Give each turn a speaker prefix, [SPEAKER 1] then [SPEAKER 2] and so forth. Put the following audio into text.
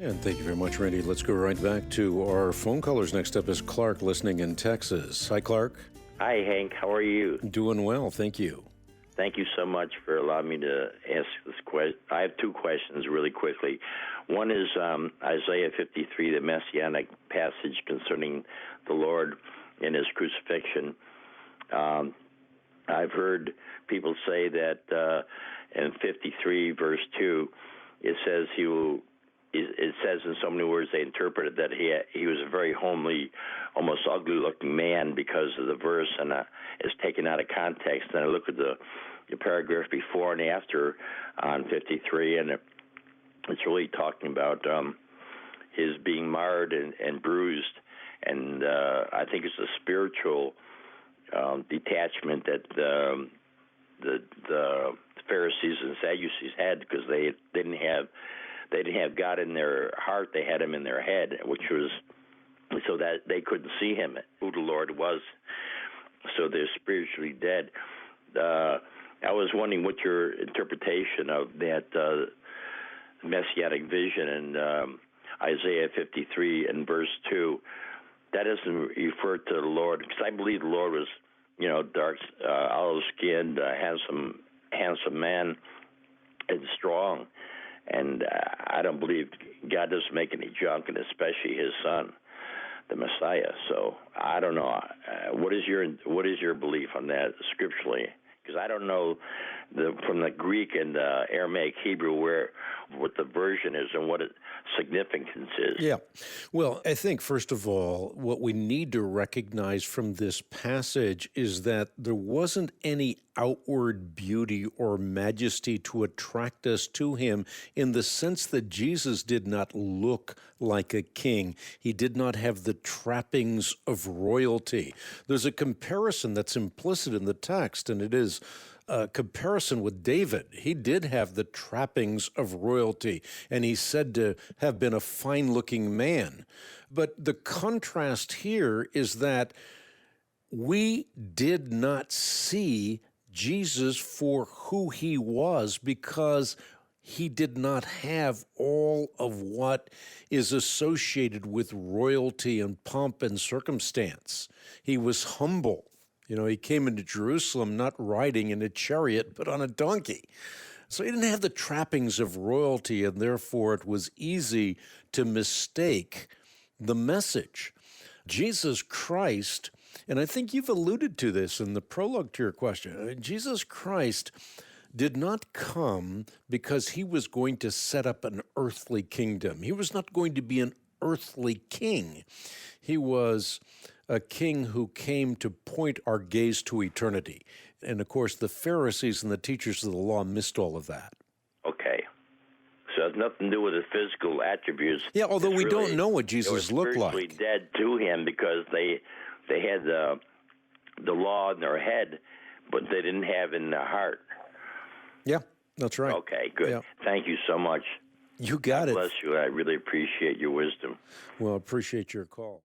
[SPEAKER 1] And thank you very much, Randy. Let's go right back to our phone callers. Next up is Clark, listening in Texas. Hi, Clark.
[SPEAKER 2] Hi, Hank. How are you?
[SPEAKER 1] Doing well, thank you.
[SPEAKER 2] Thank you so much for allowing me to ask this question. I have two questions really quickly. One is Isaiah 53, the messianic passage concerning the Lord and his crucifixion. I've heard people say that in 53, verse 2, it says it says in so many words they interpreted that he was a very homely, almost ugly-looking man because of the verse, and it's taken out of context. And I look at the paragraph before and after on 53, and it's really talking about his being marred and bruised, and I think it's a spiritual detachment that the Pharisees and Sadducees had, because they didn't have God in their heart; they had him in their head, which was so that they couldn't see him, who the Lord was. So they're spiritually dead. I was wondering what your interpretation of that messianic vision in Isaiah 53 and verse 2. That doesn't refer to the Lord, because I believe the Lord was, dark, olive-skinned, handsome man, and strong. And I don't believe God doesn't make any junk, and especially his son, the Messiah. So I don't know. What is your belief on that scripturally? Because I don't know from the Greek and the Aramaic Hebrew what the version is and what its significance is.
[SPEAKER 1] Yeah. Well, I think, first of all, what we need to recognize from this passage is that there wasn't any outward beauty or majesty to attract us to him, in the sense that Jesus did not look like a king. He did not have the trappings of royalty. There's a comparison that's implicit in the text, and it is a comparison with David. He did have the trappings of royalty, and he's said to have been a fine-looking man. But the contrast here is that we did not see Jesus for who he was, because he did not have all of what is associated with royalty and pomp and circumstance. He was humble. He came into Jerusalem not riding in a chariot, but on a donkey. So he didn't have the trappings of royalty, and therefore it was easy to mistake the message. Jesus Christ, and I think you've alluded to this in the prologue to your question, Jesus Christ did not come because he was going to set up an earthly kingdom. He was not going to be an earthly king. He was a king who came to point our gaze to eternity. And of course, the Pharisees and the teachers of the law missed all of that.
[SPEAKER 2] Okay. So it has nothing to do with his physical attributes.
[SPEAKER 1] Yeah, although we don't know what Jesus looked like.
[SPEAKER 2] They were spiritually dead to him because they had the law in their head, but they didn't have it in their heart.
[SPEAKER 1] Yeah, that's right.
[SPEAKER 2] Okay, good.
[SPEAKER 1] Yeah.
[SPEAKER 2] Thank you so much.
[SPEAKER 1] You got it.
[SPEAKER 2] God bless you. I really appreciate your wisdom.
[SPEAKER 1] Well, I appreciate your call.